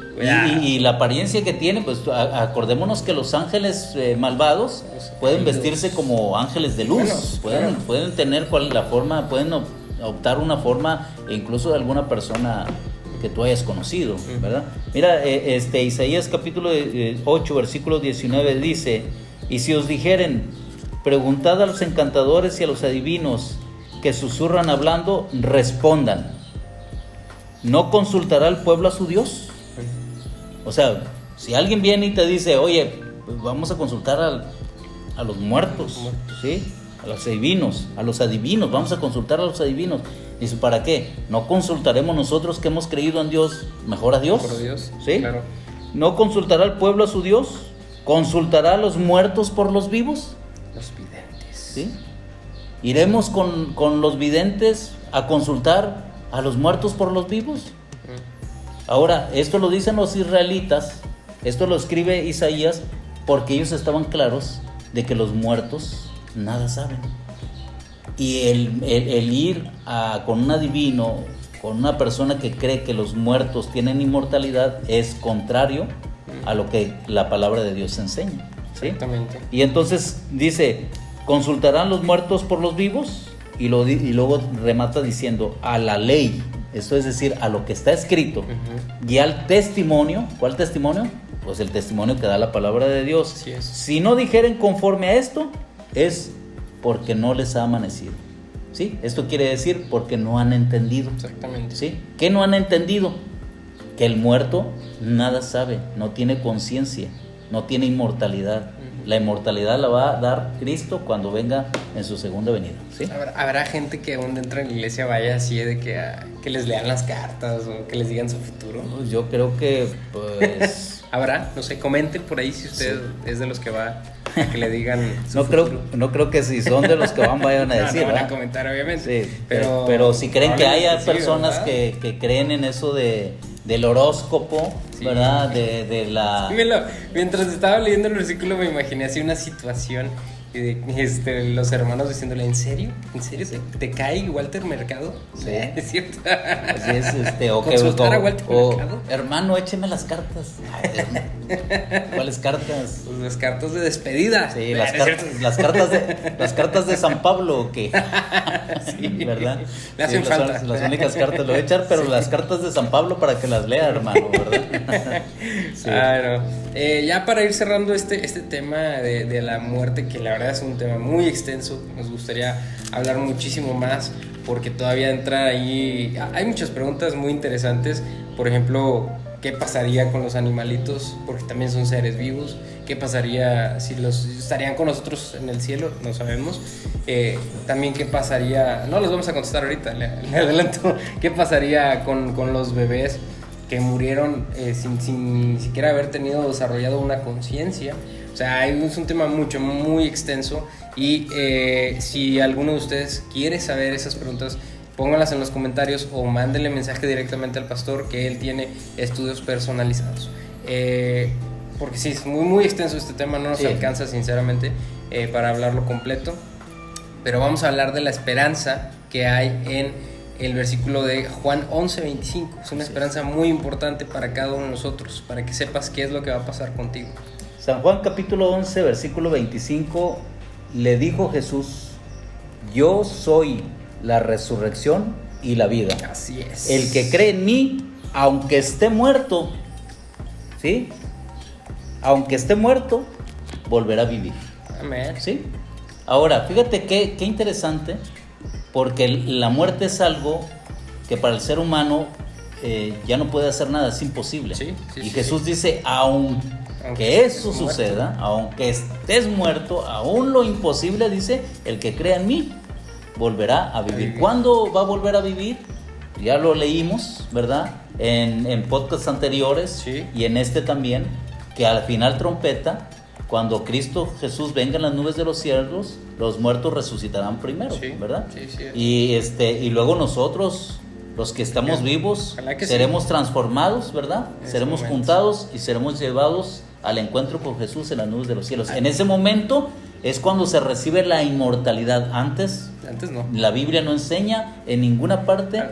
Y la apariencia que tiene, pues acordémonos que los ángeles malvados pueden vestirse como ángeles de luz. Pueden tener la forma, pueden optar una forma, e incluso de alguna persona que tú hayas conocido, ¿verdad? Mira, Isaías capítulo 8, versículo 19 dice: y si os dijeren, preguntad a los encantadores y a los adivinos que susurran hablando, respondan, ¿no consultará el pueblo a su Dios? O sea, si alguien viene y te dice, oye, pues vamos a consultar a los muertos, ¿sí? A los adivinos, vamos a consultar a los adivinos. Dice, ¿para qué? ¿No consultaremos nosotros que hemos creído en Dios mejor a Dios? Por Dios, ¿sí? Claro. ¿No consultará el pueblo a su Dios? ¿Consultará a los muertos por los vivos? Los videntes. ¿Sí? ¿Iremos con los videntes a consultar a los muertos por los vivos? Ahora, esto lo dicen los israelitas, esto lo escribe Isaías, porque ellos estaban claros de que los muertos nada saben. Y el ir con un adivino, con una persona que cree que los muertos tienen inmortalidad, es contrario a lo que la palabra de Dios enseña, ¿sí? Exactamente. Y entonces dice, ¿consultarán los muertos por los vivos? Y luego remata diciendo, a la ley, esto es decir, a lo que está escrito, y al testimonio. ¿Cuál testimonio? Pues el testimonio que da la palabra de Dios. Así es. Si no dijeren conforme a esto, es porque no les ha amanecido, ¿sí? Esto quiere decir porque no han entendido. Exactamente. ¿Sí? ¿Qué no han entendido? Que el muerto nada sabe, no tiene conciencia, no tiene inmortalidad. La inmortalidad la va a dar Cristo cuando venga en su segunda venida, ¿sí? ¿Habrá gente que aún dentro de la iglesia vaya así de que les lean las cartas o que les digan su futuro? Pues yo creo que pues ¿habrá? No sé, comenten por ahí si usted es de los que va a que le digan su no futuro. No creo que si son de los que vayan a decir, no van ¿verdad? a comentar, obviamente. Sí, pero si creen que haya personas ¿verdad? que creen en eso del horóscopo, sí, ¿verdad? De la... Mientras estaba leyendo el versículo me imaginé así una situación de los hermanos diciéndole, ¿en serio? ¿En serio te cae Walter Mercado? Sí. ¿Es cierto? Así es, ¿Consultar a Walter Mercado? Hermano, écheme las cartas. ¿Cuáles cartas? Pues las cartas de despedida. Sí, las cartas de San Pablo, ¿o qué? Sí, ¿verdad? Le hacen falta. Las únicas cartas, lo voy a echar, pero sí, las cartas de San Pablo para que las lea, hermano, ¿verdad? Sí. Ya para ir cerrando este tema de la muerte, que la verdad es un tema muy extenso, nos gustaría hablar muchísimo más, porque todavía entra ahí, hay muchas preguntas muy interesantes. Por ejemplo, ¿qué pasaría con los animalitos? Porque también son seres vivos. ¿Qué pasaría si estarían con nosotros en el cielo? No sabemos. También qué pasaría, no los vamos a contestar ahorita, le adelanto. ¿Qué pasaría con los bebés que murieron sin ni siquiera haber desarrollado una conciencia? O sea, es un tema muy extenso, y si alguno de ustedes quiere saber esas preguntas, pónganlas en los comentarios o mándenle mensaje directamente al pastor, que él tiene estudios personalizados. Porque sí, es muy extenso este tema, no nos alcanza sinceramente para hablarlo completo, pero vamos a hablar de la esperanza que hay en el versículo de Juan 11:25. Es una esperanza muy importante para cada uno de nosotros, para que sepas qué es lo que va a pasar contigo. San Juan capítulo 11, versículo 25, le dijo Jesús: yo soy la resurrección y la vida. Así es. El que cree en mí, aunque esté muerto, ¿sí? Aunque esté muerto, volverá a vivir. Amén. ¿Sí? Ahora, fíjate qué interesante, porque la muerte es algo que para el ser humano ya no puede hacer nada, es imposible. Sí, y Jesús dice, aunque eso suceda, aunque estés muerto, aún lo imposible, dice, el que crea en mí volverá a vivir. ¿Cuándo va a volver a vivir? Ya lo leímos, ¿verdad? En podcasts anteriores, sí, y en este también, que al final trompeta, cuando Cristo Jesús venga en las nubes de los cielos, los muertos resucitarán primero, sí, ¿verdad? Sí, sí. Y luego nosotros, los que estamos vivos, seremos transformados, ¿verdad? Seremos juntados y seremos llevados al encuentro con Jesús en las nubes de los cielos. En ese momento es cuando se recibe la inmortalidad. Antes no. La Biblia no enseña en ninguna parte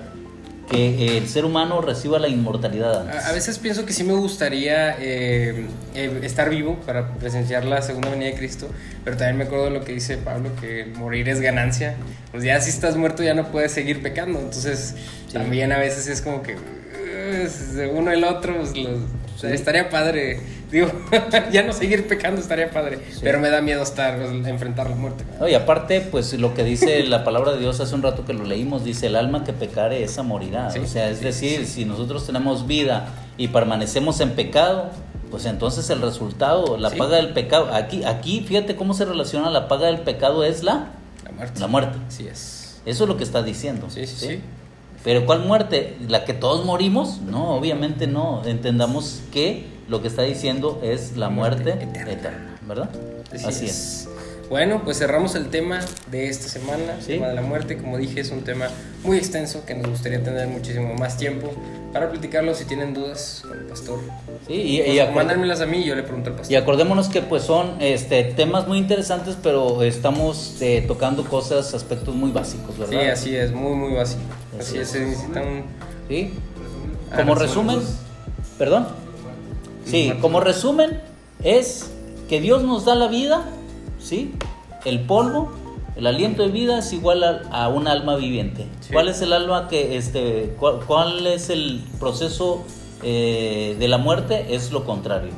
que el ser humano reciba la inmortalidad antes. A veces pienso que sí me gustaría estar vivo para presenciar la segunda venida de Cristo, pero también me acuerdo de lo que dice Pablo, que morir es ganancia. Pues ya si estás muerto ya no puedes seguir pecando, entonces también a veces es como que uno y el otro, pues, estaría padre, digo, ya no seguir pecando estaría padre, pero me da miedo enfrentar la muerte. No, y aparte, pues lo que dice la palabra de Dios hace un rato que lo leímos, dice, el alma que pecare, esa morirá. O sea, es decir, si nosotros tenemos vida y permanecemos en pecado, pues entonces el resultado, la paga del pecado, aquí fíjate cómo se relaciona la paga del pecado, es la muerte. Así es. Eso es lo que está diciendo. Sí. Pero ¿cuál muerte? ¿La que todos morimos? No, obviamente no. Entendamos que lo que está diciendo es la muerte eterna, ¿verdad? Así es. Bueno, pues cerramos el tema de esta semana, el tema de la muerte. Como dije, es un tema muy extenso que nos gustaría tener muchísimo más tiempo para platicarlo. Si tienen dudas con el pastor, mándenmelas a mí y yo le pregunto al pastor. Y acordémonos que pues son temas muy interesantes, pero estamos tocando aspectos muy básicos, ¿verdad? Sí, así es, muy muy básico. Así es, se necesita un... ¿Sí? Como resumen, ¿perdón? Sí, como resumen es que Dios nos da la vida, ¿sí? El polvo, el aliento de vida es igual a un alma viviente. Sí. ¿Cuál es el alma que, cuál es el proceso de la muerte? Es lo contrario.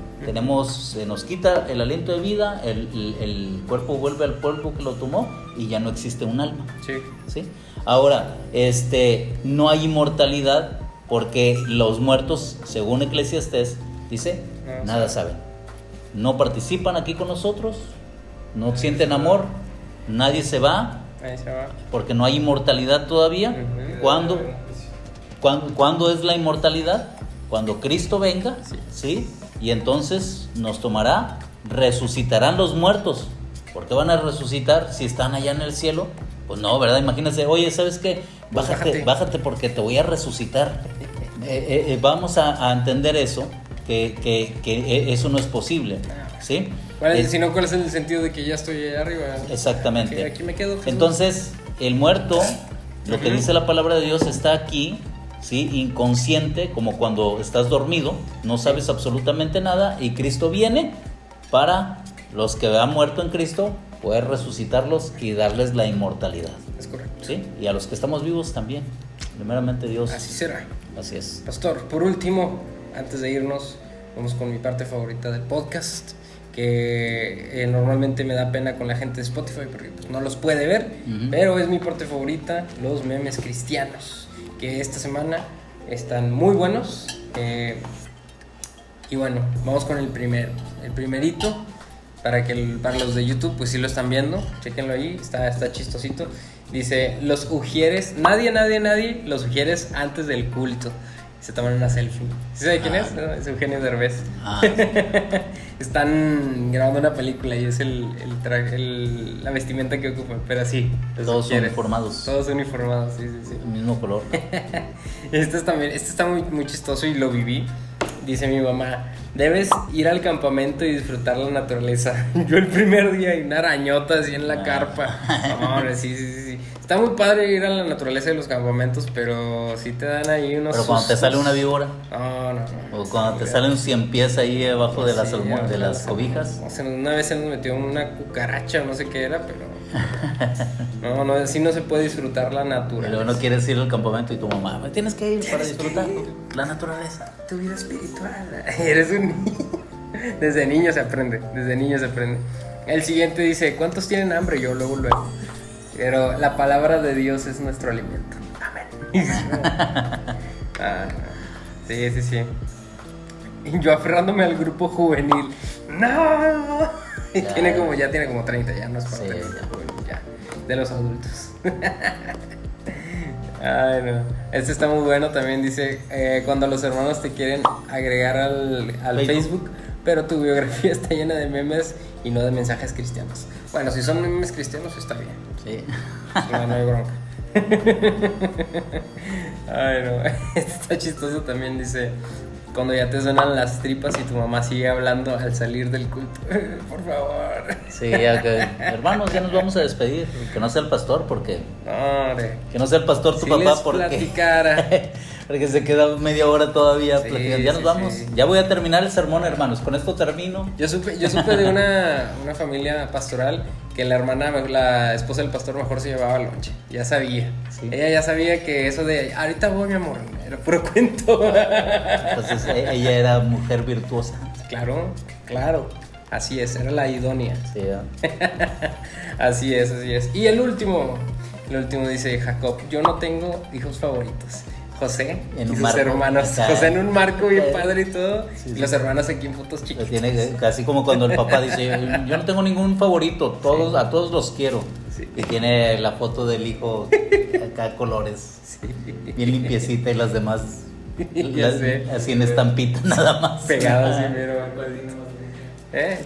Se nos quita el aliento de vida, el cuerpo vuelve al polvo que lo tomó y ya no existe un alma. ¿Sí? Ahora, no hay inmortalidad porque los muertos, según Eclesiastés, dice, nada saben. No participan aquí con nosotros, no sienten amor, nadie se va, porque no hay inmortalidad todavía. ¿Cuándo es la inmortalidad? Cuando Cristo venga, ¿sí? Y entonces nos tomará, resucitarán los muertos. ¿Por qué van a resucitar si están allá en el cielo? Pues no, ¿verdad? Imagínense, oye, ¿sabes qué? Bájate porque te voy a resucitar. Vamos a entender eso, que eso no es posible, ¿sí? Si no, ¿cuál es el sentido de que ya estoy allá arriba? Exactamente. Aquí me quedo. Entonces, el muerto, lo que dice la palabra de Dios, está aquí, ¿sí? Inconsciente, como cuando estás dormido, no sabes absolutamente nada, y Cristo viene para los que han muerto en Cristo, poder resucitarlos y darles la inmortalidad. Es correcto. ¿Sí? Y a los que estamos vivos también, primeramente Dios. Así será. Así es. Pastor, por último, antes de irnos, vamos con mi parte favorita del podcast, que normalmente me da pena con la gente de Spotify porque pues, no los puede ver, pero es mi parte favorita, los memes cristianos, que esta semana están muy buenos. Y bueno, vamos con el primerito, para los de YouTube pues sí lo están viendo, chequenlo ahí, está chistosito. Dice, los ujieres, nadie los ujieres antes del culto. Se toman una selfie. ¿Sí sabe quién es? No, es Eugenio Derbez. Están grabando una película y es la vestimenta que ocupan, pero sí. Todos uniformados. Todos uniformados, sí. El mismo color. Este está muy, muy chistoso y lo viví. Dice mi mamá, debes ir al campamento y disfrutar la naturaleza. Yo el primer día y una arañota así en la carpa. No, sí. Está muy padre ir a la naturaleza de los campamentos, pero sí te dan ahí unos Pero cuando te sale una víbora, no. o cuando te salen 100 pies ahí abajo de las, de las cobijas. O sea, una vez se nos metió una cucaracha, no sé qué era, pero no, así no se puede disfrutar la naturaleza. Pero no quieres ir al campamento y tu mamá, me tienes que ir para disfrutar la naturaleza. Tu vida espiritual. Eres un niño. Desde niño se aprende. El siguiente dice, ¿cuántos tienen hambre? Yo luego. Pero la palabra de Dios es nuestro alimento. Amén. Sí. Y yo aferrándome al grupo juvenil. ¡No! Y tiene como 30, ya no es parte del grupo juvenil, ya. De los adultos. Ay, no. Este está muy bueno también, dice, cuando los hermanos te quieren agregar al Facebook, pero tu biografía está llena de memes y no de mensajes cristianos. Bueno, si son memes cristianos está bien. Sí. No hay bronca. Ay, no. Este está chistoso también, dice, cuando ya te suenan las tripas y tu mamá sigue hablando al salir del culto. Por favor. Sí, hermanos, ya nos vamos a despedir. Que no sea el pastor, porque... Que no sea el pastor tu papá, porque... Porque se queda media hora todavía platicando. Ya nos vamos. Sí. Ya voy a terminar el sermón, hermanos. Con esto termino. Yo supe de una familia pastoral que la esposa del pastor mejor se llevaba lonche. Ya sabía. Sí. Ella ya sabía que eso de ahorita voy, mi amor, era puro cuento. Entonces ella era mujer virtuosa. Claro. Así es, era la idónea. Sí, Así es. Y el último dice Jacob, yo no tengo hijos favoritos. José y sus hermanos. José en un marco bien padre y todo. Sí. Y los hermanos aquí en fotos chiquitas. Casi como cuando el papá dice, yo no tengo ningún favorito, a todos los quiero. Sí. Y tiene la foto del hijo acá colores. Sí. Bien limpiecita y las demás así en estampita nada más. Pegadas así, pero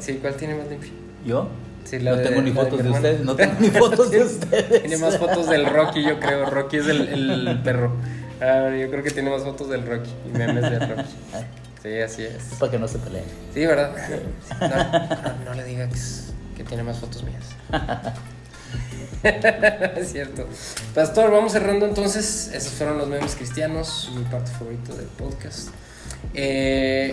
sí, ¿cuál tiene más limpio? ¿Yo? Sí, no tengo ni fotos de ustedes. No tengo ni fotos de ustedes. Tiene más fotos del Rocky, yo creo. Rocky es el perro. Yo creo que tiene más fotos del Rocky y memes del Rocky. Sí, así es. Para que no se peleen. Sí, ¿verdad? No le diga que tiene más fotos mías. Es cierto. Pastor, vamos cerrando entonces. Esos fueron los memes cristianos, mi parte favorita del podcast.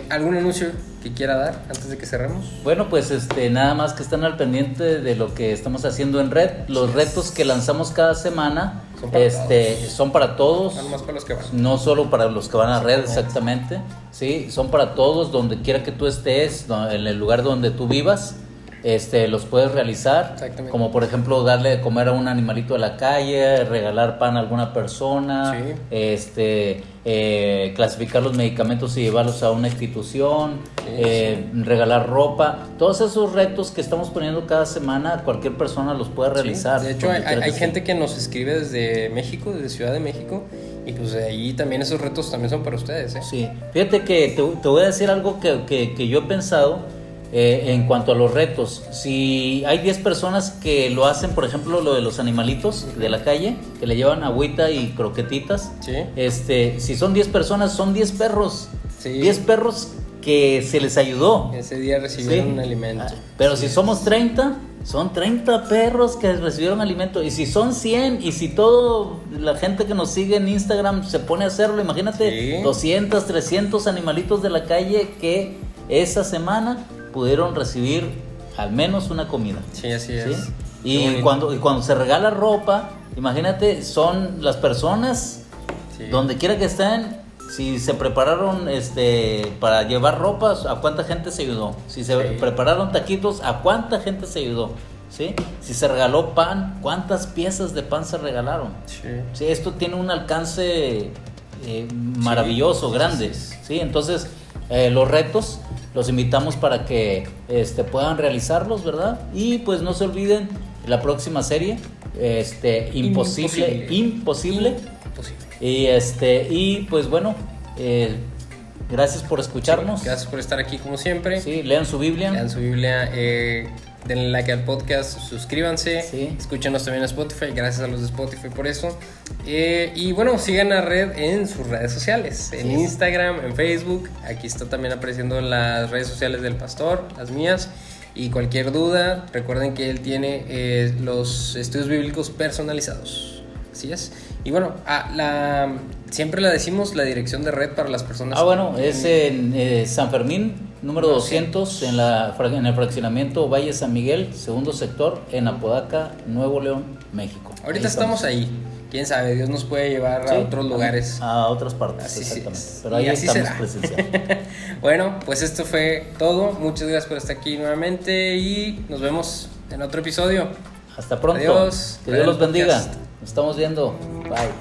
¿Algún anuncio que quiera dar antes de que cerremos? Bueno, pues nada más que estén al pendiente de lo que estamos haciendo en red. Los retos que lanzamos cada semana son para todos. No más para los que van. No solo para los que van a red, exactamente. Sí, son para todos, donde quiera que tú estés, en el lugar donde tú vivas. Los puedes realizar, como por ejemplo darle de comer a un animalito de la calle, regalar pan a alguna persona, sí. Clasificar los medicamentos y llevarlos a una institución, regalar ropa. Todos esos retos que estamos poniendo cada semana, cualquier persona los puede realizar. Sí. De hecho hay gente que nos escribe desde México, desde Ciudad de México, y pues de ahí también esos retos también son para ustedes. Sí, fíjate que te voy a decir algo que yo he pensado. En cuanto a los retos, si hay 10 personas que lo hacen, por ejemplo, lo de los animalitos de la calle, que le llevan agüita y croquetitas, sí. Si son 10 personas, son 10 perros, sí. 10 perros que se les ayudó. Ese día recibieron un alimento. Pero si somos 30, son 30 perros que recibieron alimento. Y si son 100, y si toda la gente que nos sigue en Instagram se pone a hacerlo, imagínate, sí. 200, 300 animalitos de la calle que esa semana pudieron recibir al menos una comida. Sí, así es. ¿Sí? Y cuando se regala ropa, imagínate, son las personas, sí. donde quiera que estén, si se prepararon para llevar ropa, ¿a cuánta gente se ayudó? Si se prepararon taquitos, ¿a cuánta gente se ayudó? ¿Sí? Si se regaló pan, ¿cuántas piezas de pan se regalaron? Sí. Sí, esto tiene un alcance maravilloso, sí. grande. Sí, entonces los retos los invitamos para que puedan realizarlos, ¿verdad? Y pues no se olviden la próxima serie, Imposible. Y pues bueno, gracias por escucharnos. Sí, gracias por estar aquí como siempre. Sí, lean su Biblia. Denle like al podcast, suscríbanse, sí. Escúchenos también en Spotify, gracias a los de Spotify por eso. Y bueno, sigan a Red en sus redes sociales, en Instagram, en Facebook. Aquí está también apareciendo las redes sociales del pastor, las mías. Y cualquier duda, recuerden que él tiene los estudios bíblicos personalizados. Así es. Y bueno, siempre la decimos, la dirección de red para las personas. Bueno, es en San Fermín, número 200, en el fraccionamiento Valle San Miguel, segundo sector, en Apodaca, Nuevo León, México. Ahorita estamos ahí. Quién sabe, Dios nos puede llevar a otros lugares. A otras partes, así exactamente. Sí, pero ahí estamos será. presencial. Bueno, pues esto fue todo. Muchas gracias por estar aquí nuevamente y nos vemos en otro episodio. Hasta pronto. Adiós. Que Dios los bendiga. Nos estamos viendo. Bye.